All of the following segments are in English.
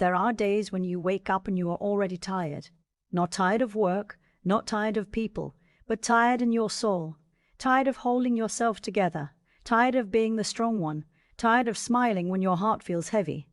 There are days when you wake up and you are already tired. Not tired of work, not tired of people, but tired in your soul. Tired of holding yourself together. Tired of being the strong one. Tired of smiling when your heart feels heavy.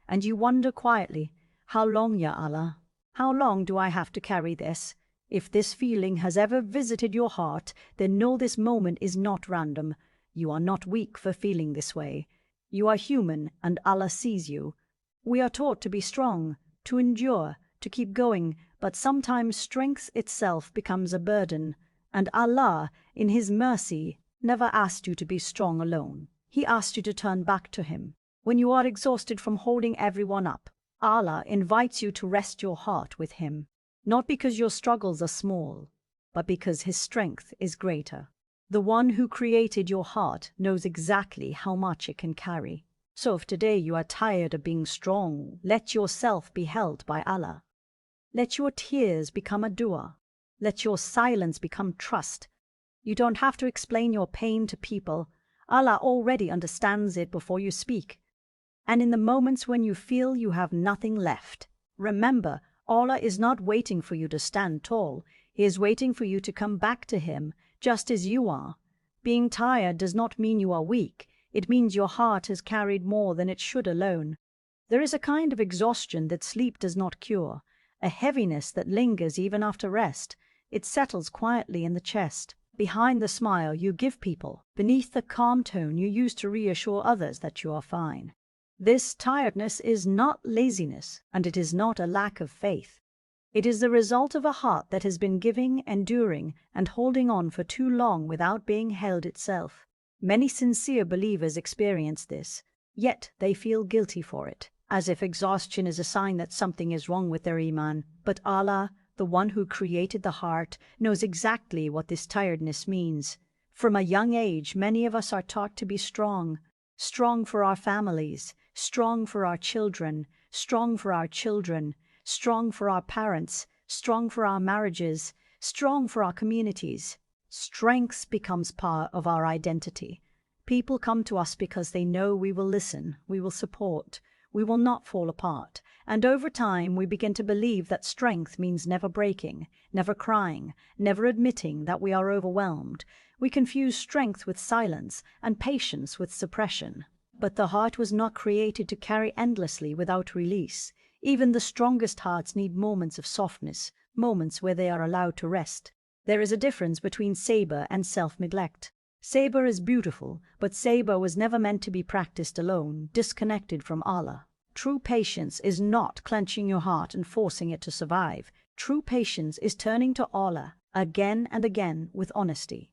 And you wonder quietly, how long, Ya Allah? How long do I have to carry this? If this feeling has ever visited your heart, then know this moment is not random. You are not weak for feeling this way. You are human and Allah sees you. We are taught to be strong, to endure, to keep going, but sometimes strength itself becomes a burden. And Allah, in His mercy, never asked you to be strong alone. He asked you to turn back to Him. When you are exhausted from holding everyone up, Allah invites you to rest your heart with Him. Not because your struggles are small, but because His strength is greater. The one who created your heart knows exactly how much it can carry. So if today you are tired of being strong, let yourself be held by Allah. Let your tears become a dua. Let your silence become trust. You don't have to explain your pain to people. Allah already understands it before you speak. And in the moments when you feel you have nothing left, remember, Allah is not waiting for you to stand tall. He is waiting for you to come back to Him, just as you are. Being tired does not mean you are weak. It means your heart has carried more than it should alone. There is a kind of exhaustion that sleep does not cure, a heaviness that lingers even after rest. It settles quietly in the chest, behind the smile you give people, beneath the calm tone you use to reassure others that you are fine. This tiredness is not laziness, and it is not a lack of faith. It is the result of a heart that has been giving, enduring, and holding on for too long without being held itself. Many sincere believers experience this, yet they feel guilty for it, as if exhaustion is a sign that something is wrong with their iman. But Allah, the one who created the heart, knows exactly what this tiredness means. From a young age, many of us are taught to be strong. Strong for our families, strong for our children, strong for our children, strong for our parents, strong for our marriages, strong for our communities. Strength becomes part of our identity. People come to us because they know we will listen, we will support, we will not fall apart. And over time, we begin to believe that strength means never breaking, never crying, never admitting that we are overwhelmed. We confuse strength with silence and patience with suppression. But the heart was not created to carry endlessly without release. Even the strongest hearts need moments of softness, moments where they are allowed to rest. There is a difference between sabr and self-neglect. Sabr is beautiful, but sabr was never meant to be practiced alone, disconnected from Allah. True patience is not clenching your heart and forcing it to survive. True patience is turning to Allah again and again with honesty.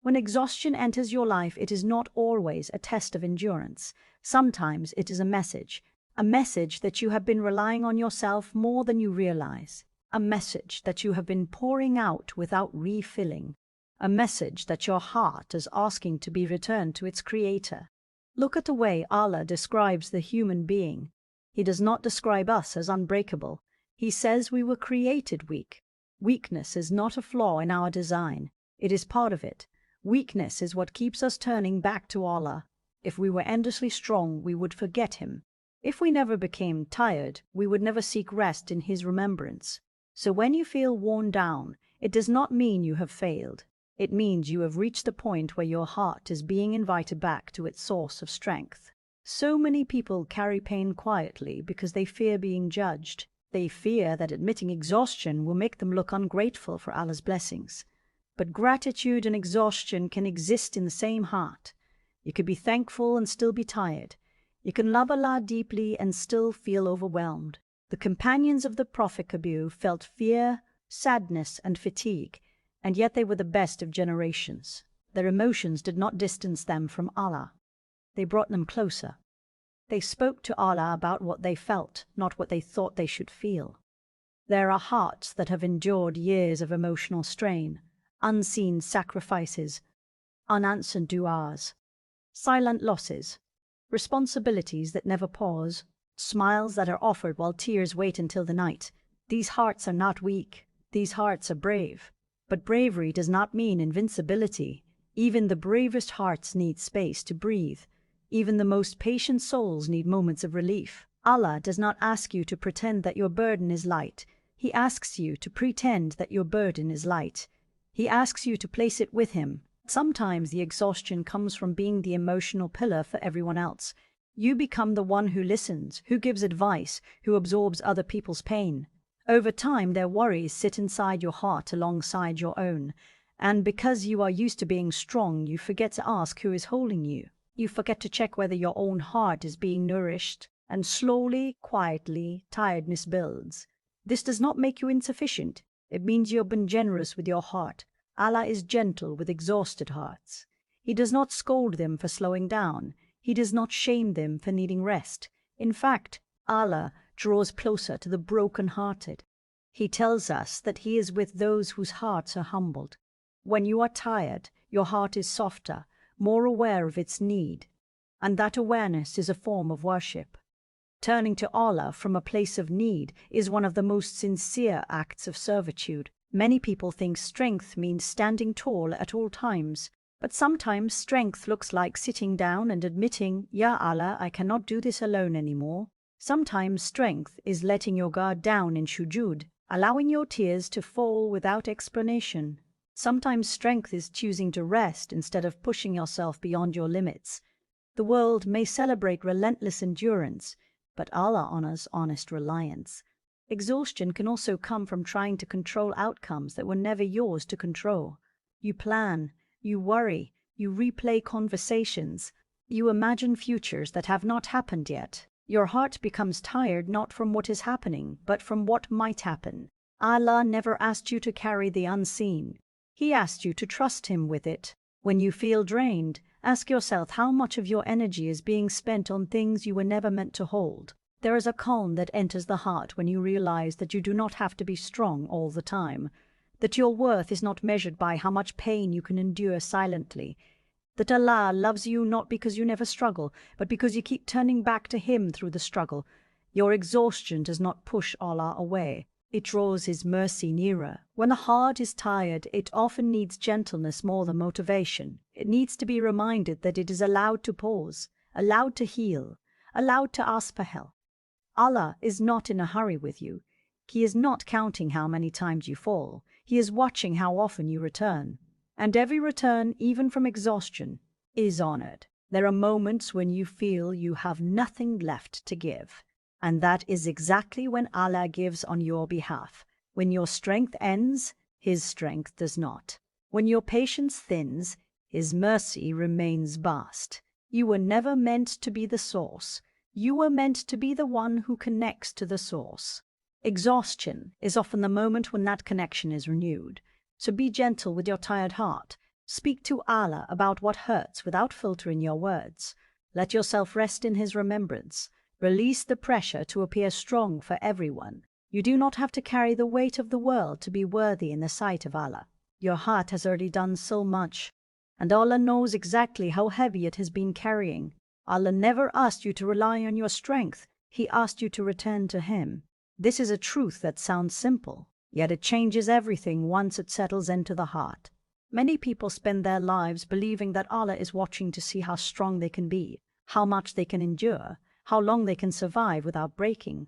When exhaustion enters your life, it is not always a test of endurance. Sometimes it is a message that you have been relying on yourself more than you realize. A message that you have been pouring out without refilling. A message that your heart is asking to be returned to its creator. Look at the way Allah describes the human being. He does not describe us as unbreakable. He says we were created weak. Weakness is not a flaw in our design. It is part of it. Weakness is what keeps us turning back to Allah. If we were endlessly strong, we would forget Him. If we never became tired, we would never seek rest in His remembrance. So when you feel worn down, it does not mean you have failed. It means you have reached the point where your heart is being invited back to its source of strength. So many people carry pain quietly because they fear being judged. They fear that admitting exhaustion will make them look ungrateful for Allah's blessings. But gratitude and exhaustion can exist in the same heart. You could be thankful and still be tired. You can love Allah deeply and still feel overwhelmed. The companions of the Prophet Kabir felt fear, sadness, and fatigue, and yet they were the best of generations. Their emotions did not distance them from Allah. They brought them closer. They spoke to Allah about what they felt, not what they thought they should feel. There are hearts that have endured years of emotional strain, unseen sacrifices, unanswered du'as, silent losses, responsibilities that never pause, smiles that are offered while tears wait until the night. These hearts are not weak. These hearts are brave. But bravery does not mean invincibility. Even the bravest hearts need space to breathe. Even the most patient souls need moments of relief. Allah does not ask you to pretend that your burden is light. He asks you to pretend that your burden is light. He asks you to place it with Him. Sometimes the exhaustion comes from being the emotional pillar for everyone else. You become the one who listens, who gives advice, who absorbs other people's pain. Over time, their worries sit inside your heart alongside your own. And because you are used to being strong, you forget to ask who is holding you. You forget to check whether your own heart is being nourished. And slowly, quietly, tiredness builds. This does not make you insufficient. It means you have been generous with your heart. Allah is gentle with exhausted hearts. He does not scold them for slowing down. He does not shame them for needing rest. In fact, Allah draws closer to the broken-hearted. He tells us that He is with those whose hearts are humbled. When you are tired, your heart is softer, more aware of its need. And that awareness is a form of worship. Turning to Allah from a place of need is one of the most sincere acts of servitude. Many people think strength means standing tall at all times, but sometimes strength looks like sitting down and admitting, Ya Allah, I cannot do this alone anymore. Sometimes strength is letting your guard down in sujud, allowing your tears to fall without explanation. Sometimes strength is choosing to rest instead of pushing yourself beyond your limits. The world may celebrate relentless endurance, but Allah honors honest reliance. Exhaustion can also come from trying to control outcomes that were never yours to control. You plan, you worry, you replay conversations, you imagine futures that have not happened yet. Your heart becomes tired not from what is happening, but from what might happen. Allah never asked you to carry the unseen. He asked you to trust Him with it. When you feel drained, ask yourself how much of your energy is being spent on things you were never meant to hold. There is a calm that enters the heart when you realize that you do not have to be strong all the time, that your worth is not measured by how much pain you can endure silently, that Allah loves you not because you never struggle, but because you keep turning back to Him through the struggle. Your exhaustion does not push Allah away. It draws His mercy nearer. When the heart is tired, it often needs gentleness more than motivation. It needs to be reminded that it is allowed to pause, allowed to heal, allowed to ask for help. Allah is not in a hurry with you. He is not counting how many times you fall. He is watching how often you return. And every return, even from exhaustion, is honored. There are moments when you feel you have nothing left to give. And that is exactly when Allah gives on your behalf. When your strength ends, His strength does not. When your patience thins, His mercy remains vast. You were never meant to be the source. You were meant to be the one who connects to the source. Exhaustion is often the moment when that connection is renewed. So be gentle with your tired heart. Speak to Allah about what hurts without filtering your words. Let yourself rest in His remembrance. Release the pressure to appear strong for everyone. You do not have to carry the weight of the world to be worthy in the sight of Allah. Your heart has already done so much, and Allah knows exactly how heavy it has been carrying. Allah never asked you to rely on your strength. He asked you to return to Him. This is a truth that sounds simple, yet it changes everything once it settles into the heart. Many people spend their lives believing that Allah is watching to see how strong they can be, how much they can endure, how long they can survive without breaking.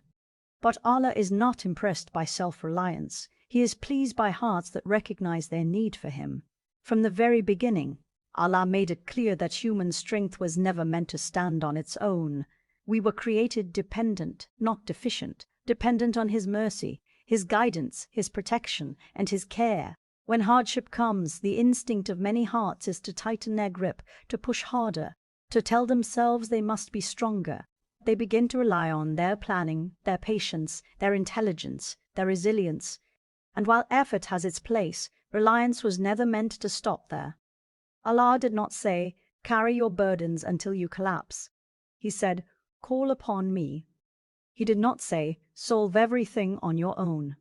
But Allah is not impressed by self-reliance. He is pleased by hearts that recognize their need for Him. From the very beginning, Allah made it clear that human strength was never meant to stand on its own. We were created dependent, not deficient, dependent on His mercy, His guidance, His protection, and His care. When hardship comes, the instinct of many hearts is to tighten their grip, to push harder, to tell themselves they must be stronger. They begin to rely on their planning, their patience, their intelligence, their resilience. And while effort has its place, reliance was never meant to stop there. Allah did not say, carry your burdens until you collapse. He said, call upon me. He did not say, solve everything on your own.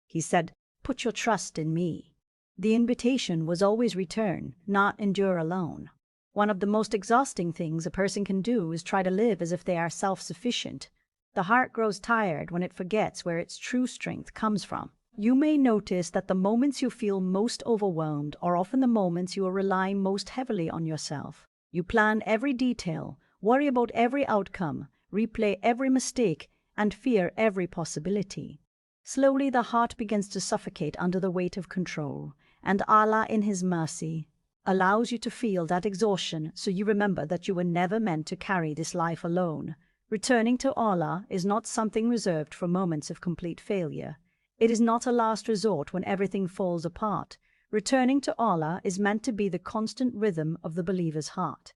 He said, put your trust in me. The invitation was always return, not endure alone. One of the most exhausting things a person can do is try to live as if they are self-sufficient. The heart grows tired when it forgets where its true strength comes from. You may notice that the moments you feel most overwhelmed are often the moments you are relying most heavily on yourself. You plan every detail, worry about every outcome, replay every mistake, and fear every possibility. Slowly the heart begins to suffocate under the weight of control, and Allah, in His mercy, allows you to feel that exhaustion so you remember that you were never meant to carry this life alone. Returning to Allah is not something reserved for moments of complete failure. It is not a last resort when everything falls apart. Returning to Allah is meant to be the constant rhythm of the believer's heart.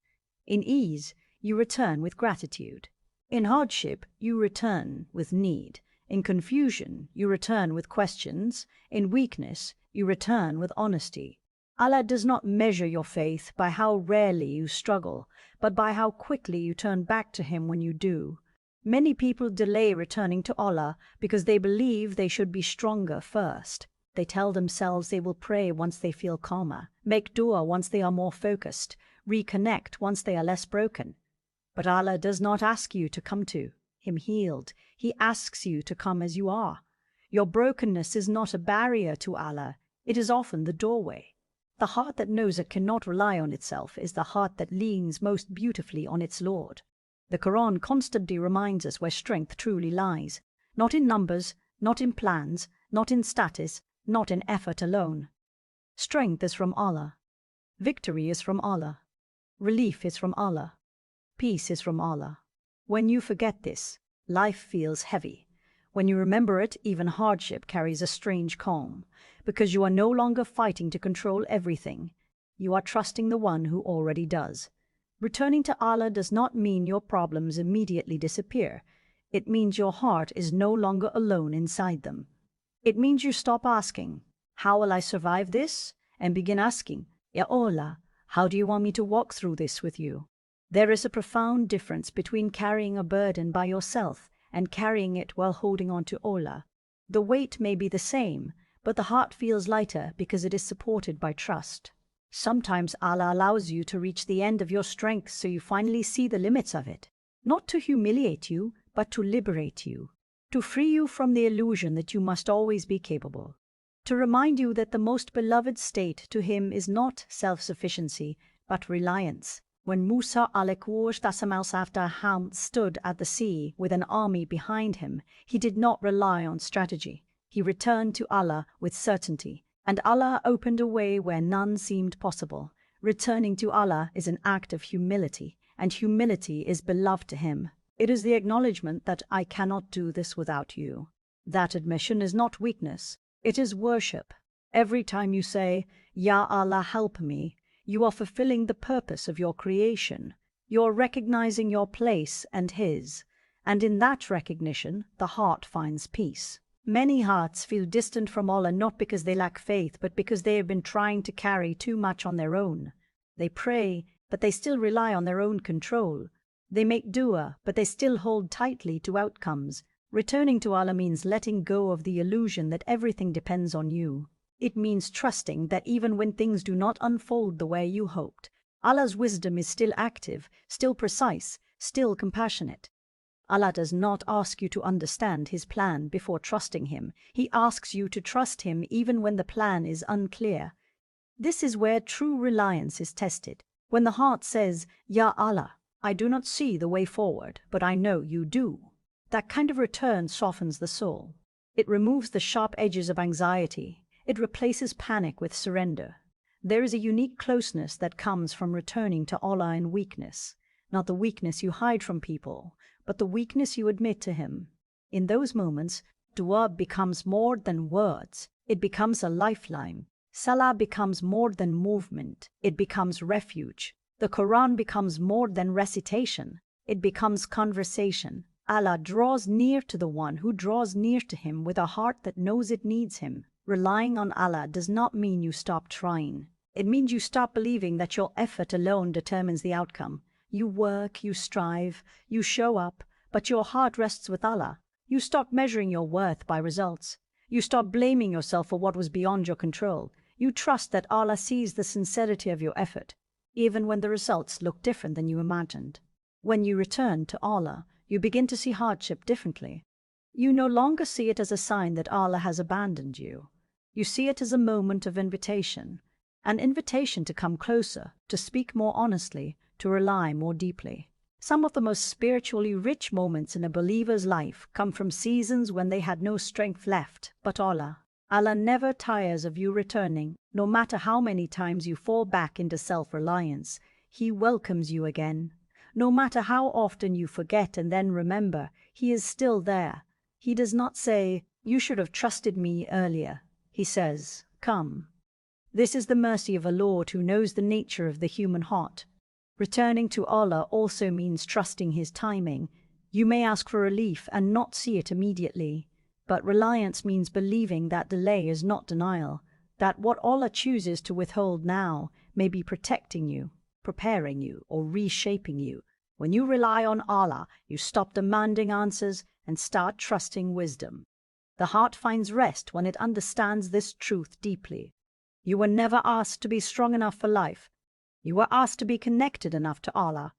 In ease, you return with gratitude. In hardship, you return with need. In confusion, you return with questions. In weakness, you return with honesty. Allah does not measure your faith by how rarely you struggle, but by how quickly you turn back to Him when you do. Many people delay returning to Allah because they believe they should be stronger first. They tell themselves they will pray once they feel calmer, make dua once they are more focused, reconnect once they are less broken. But Allah does not ask you to come to Him healed. He asks you to come as you are. Your brokenness is not a barrier to Allah. It is often the doorway. The heart that knows it cannot rely on itself is the heart that leans most beautifully on its Lord. The Quran constantly reminds us where strength truly lies, not in numbers, not in plans, not in status, not in effort alone. Strength is from Allah. Victory is from Allah. Relief is from Allah. Peace is from Allah. When you forget this, life feels heavy. When you remember it, even hardship carries a strange calm, because you are no longer fighting to control everything. You are trusting the one who already does. Returning to Allah does not mean your problems immediately disappear. It means your heart is no longer alone inside them. It means you stop asking, "How will I survive this?" and begin asking, "Ya Allah, how do you want me to walk through this with you?" There is a profound difference between carrying a burden by yourself and carrying it while holding on to Allah. The weight may be the same, but the heart feels lighter because it is supported by trust. Sometimes Allah allows you to reach the end of your strength so you finally see the limits of it, not to humiliate you, but to liberate you, to free you from the illusion that you must always be capable, to remind you that the most beloved state to Him is not self-sufficiency, but reliance. When Musa stood at the sea with an army behind him, he did not rely on strategy. He returned to Allah with certainty, and Allah opened a way where none seemed possible. Returning to Allah is an act of humility, and humility is beloved to Him. It is the acknowledgement that I cannot do this without you. That admission is not weakness, it is worship. Every time you say, "Ya Allah, help me," you are fulfilling the purpose of your creation. You are recognizing your place and His, and in that recognition, the heart finds peace. Many hearts feel distant from Allah not because they lack faith, but because they have been trying to carry too much on their own. They pray, but they still rely on their own control. They make dua, but they still hold tightly to outcomes. Returning to Allah means letting go of the illusion that everything depends on you. It means trusting that even when things do not unfold the way you hoped, Allah's wisdom is still active, still precise, still compassionate. Allah does not ask you to understand His plan before trusting Him. He asks you to trust Him even when the plan is unclear. This is where true reliance is tested. When the heart says, "Ya Allah, I do not see the way forward, but I know you do." That kind of return softens the soul. It removes the sharp edges of anxiety. It replaces panic with surrender. There is a unique closeness that comes from returning to Allah in weakness, not the weakness you hide from people, but the weakness you admit to Him. In those moments, dua becomes more than words. It becomes a lifeline. Salah becomes more than movement. It becomes refuge. The Quran becomes more than recitation. It becomes conversation. Allah draws near to the one who draws near to Him with a heart that knows it needs Him. Relying on Allah does not mean you stop trying. It means you stop believing that your effort alone determines the outcome. You work, you strive, you show up, but your heart rests with Allah. You stop measuring your worth by results. You stop blaming yourself for what was beyond your control. You trust that Allah sees the sincerity of your effort, even when the results look different than you imagined. When you return to Allah, you begin to see hardship differently. You no longer see it as a sign that Allah has abandoned you. You see it as a moment of invitation, an invitation to come closer, to speak more honestly, to rely more deeply. Some of the most spiritually rich moments in a believer's life come from seasons when they had no strength left but Allah. Allah never tires of you returning, no matter how many times you fall back into self-reliance. He welcomes you again. No matter how often you forget and then remember, He is still there. He does not say, "You should have trusted me earlier." He says, "Come." This is the mercy of a Lord who knows the nature of the human heart. Returning to Allah also means trusting His timing. You may ask for relief and not see it immediately, but reliance means believing that delay is not denial, that what Allah chooses to withhold now may be protecting you, preparing you, or reshaping you. When you rely on Allah, you stop demanding answers and start trusting wisdom. The heart finds rest when it understands this truth deeply. You were never asked to be strong enough for life. You were asked to be connected enough to Allah.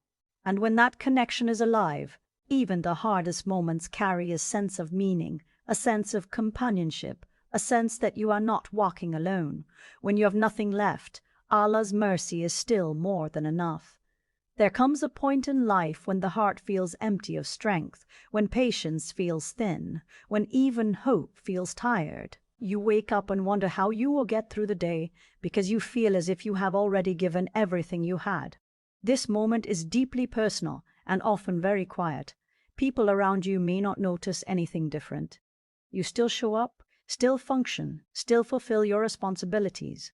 And when that connection is alive, even the hardest moments carry a sense of meaning, a sense of companionship, a sense that you are not walking alone. When you have nothing left, Allah's mercy is still more than enough. There comes a point in life when the heart feels empty of strength, when patience feels thin, when even hope feels tired. You wake up and wonder how you will get through the day because you feel as if you have already given everything you had. This moment is deeply personal and often very quiet. People around you may not notice anything different. You still show up, still function, still fulfill your responsibilities.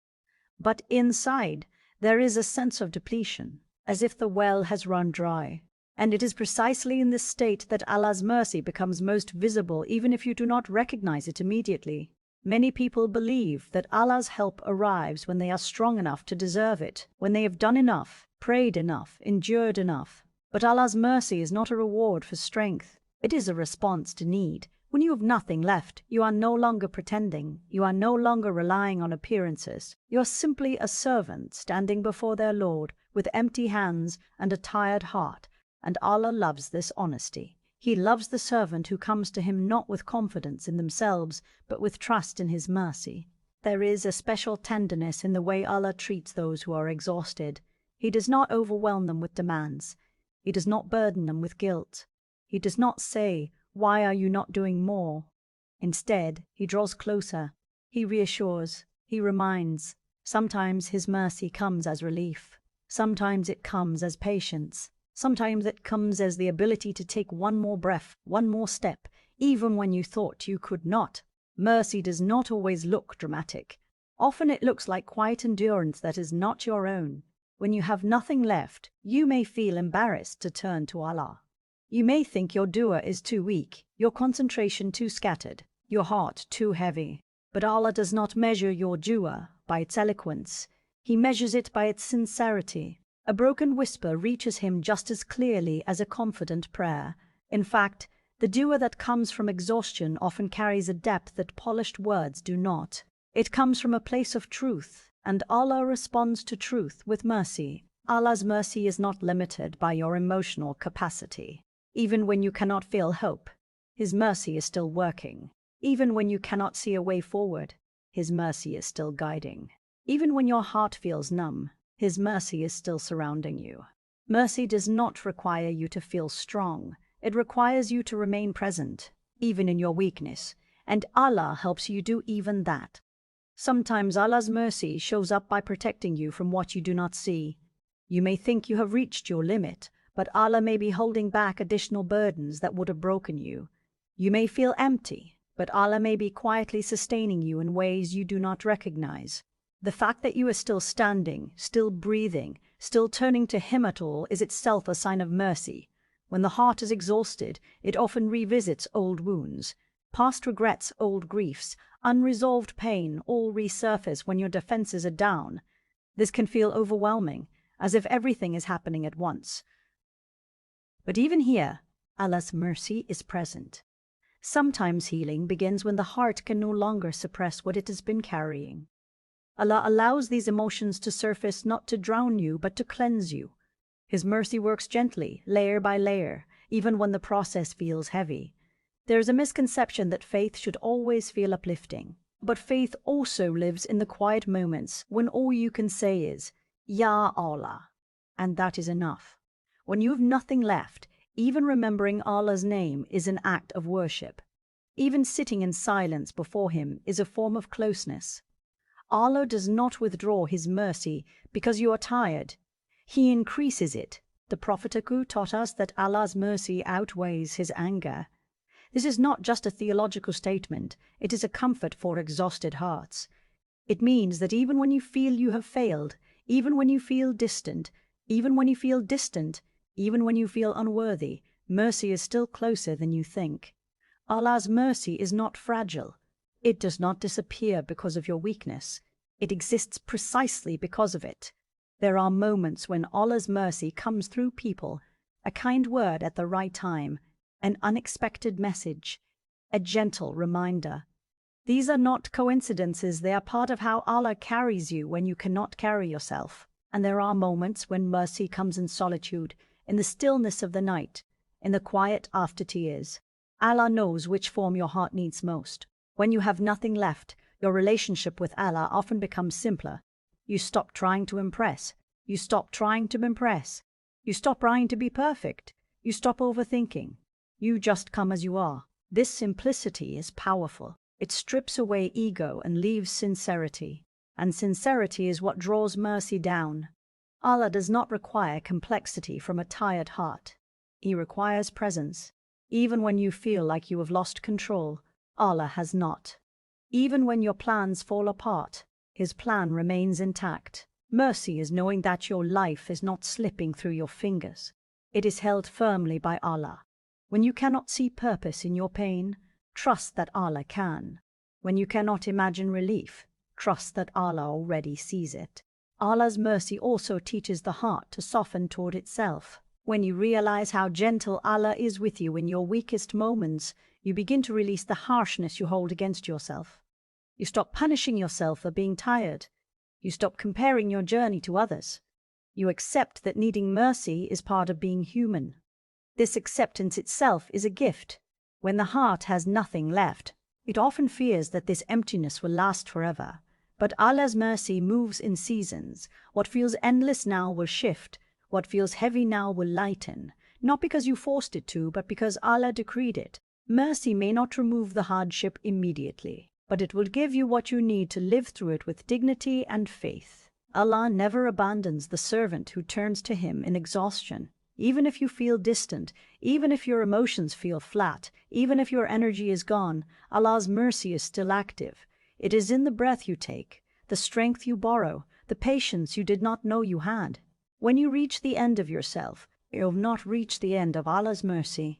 But inside, there is a sense of depletion, as if the well has run dry. And it is precisely in this state that Allah's mercy becomes most visible, even if you do not recognize it immediately. Many people believe that Allah's help arrives when they are strong enough to deserve it, when they have done enough, prayed enough, endured enough. But Allah's mercy is not a reward for strength. It is a response to need. When you have nothing left, you are no longer pretending. You are no longer relying on appearances. You are simply a servant standing before their Lord with empty hands and a tired heart. And Allah loves this honesty. He loves the servant who comes to Him not with confidence in themselves, but with trust in His mercy. There is a special tenderness in the way Allah treats those who are exhausted. He does not overwhelm them with demands. He does not burden them with guilt. He does not say, "Why are you not doing more?" Instead, He draws closer. He reassures. He reminds. Sometimes His mercy comes as relief. Sometimes it comes as patience. Sometimes it comes as the ability to take one more breath, one more step, even when you thought you could not. Mercy does not always look dramatic. Often it looks like quiet endurance that is not your own. When you have nothing left, you may feel embarrassed to turn to Allah. You may think your dua is too weak, your concentration too scattered, your heart too heavy. But Allah does not measure your dua by its eloquence. He measures it by its sincerity. A broken whisper reaches Him just as clearly as a confident prayer. In fact, the dua that comes from exhaustion often carries a depth that polished words do not. It comes from a place of truth, and Allah responds to truth with mercy. Allah's mercy is not limited by your emotional capacity. Even when you cannot feel hope, His mercy is still working. Even when you cannot see a way forward, His mercy is still guiding. Even when your heart feels numb, His mercy is still surrounding you. Mercy does not require you to feel strong. It requires you to remain present, even in your weakness, and Allah helps you do even that. Sometimes Allah's mercy shows up by protecting you from what you do not see. You may think you have reached your limit, but Allah may be holding back additional burdens that would have broken you. You may feel empty, but Allah may be quietly sustaining you in ways you do not recognize. The fact that you are still standing, still breathing, still turning to Him at all is itself a sign of mercy. When the heart is exhausted, it often revisits old wounds. Past regrets, old griefs, unresolved pain all resurface when your defenses are down. This can feel overwhelming, as if everything is happening at once. But even here, Allah's mercy is present. Sometimes healing begins when the heart can no longer suppress what it has been carrying. Allah allows these emotions to surface not to drown you, but to cleanse you. His mercy works gently, layer by layer, even when the process feels heavy. There is a misconception that faith should always feel uplifting. But faith also lives in the quiet moments when all you can say is, "Ya Allah," and that is enough. When you have nothing left, even remembering Allah's name is an act of worship. Even sitting in silence before Him is a form of closeness. Allah does not withdraw His mercy because you are tired. He increases it. The Prophet taught us that Allah's mercy outweighs His anger. This is not just a theological statement, it is a comfort for exhausted hearts. It means that even when you feel you have failed, even when you feel distant, even when you feel unworthy, mercy is still closer than you think. Allah's mercy is not fragile. It does not disappear because of your weakness. It exists precisely because of it. There are moments when Allah's mercy comes through people, a kind word at the right time, an unexpected message, a gentle reminder. These are not coincidences, they are part of how Allah carries you when you cannot carry yourself. And there are moments when mercy comes in solitude, in the stillness of the night, in the quiet after tears. Allah knows which form your heart needs most. When you have nothing left, your relationship with Allah often becomes simpler. You stop trying to impress. You stop trying to impress. You stop trying to be perfect. You stop overthinking. You just come as you are. This simplicity is powerful. It strips away ego and leaves sincerity. And sincerity is what draws mercy down. Allah does not require complexity from a tired heart. He requires presence. Even when you feel like you have lost control, Allah has not. Even when your plans fall apart, His plan remains intact. Mercy is knowing that your life is not slipping through your fingers. It is held firmly by Allah. When you cannot see purpose in your pain, trust that Allah can. When you cannot imagine relief, trust that Allah already sees it. Allah's mercy also teaches the heart to soften toward itself. When you realize how gentle Allah is with you in your weakest moments, you begin to release the harshness you hold against yourself. You stop punishing yourself for being tired. You stop comparing your journey to others. You accept that needing mercy is part of being human. This acceptance itself is a gift. When the heart has nothing left, it often fears that this emptiness will last forever. But Allah's mercy moves in seasons. What feels endless now will shift. What feels heavy now will lighten, not because you forced it to, but because Allah decreed it. Mercy may not remove the hardship immediately, but it will give you what you need to live through it with dignity and faith. Allah never abandons the servant who turns to Him in exhaustion. Even if you feel distant, even if your emotions feel flat, even if your energy is gone, Allah's mercy is still active. It is in the breath you take, the strength you borrow, the patience you did not know you had. When you reach the end of yourself, you have not reached the end of Allah's mercy.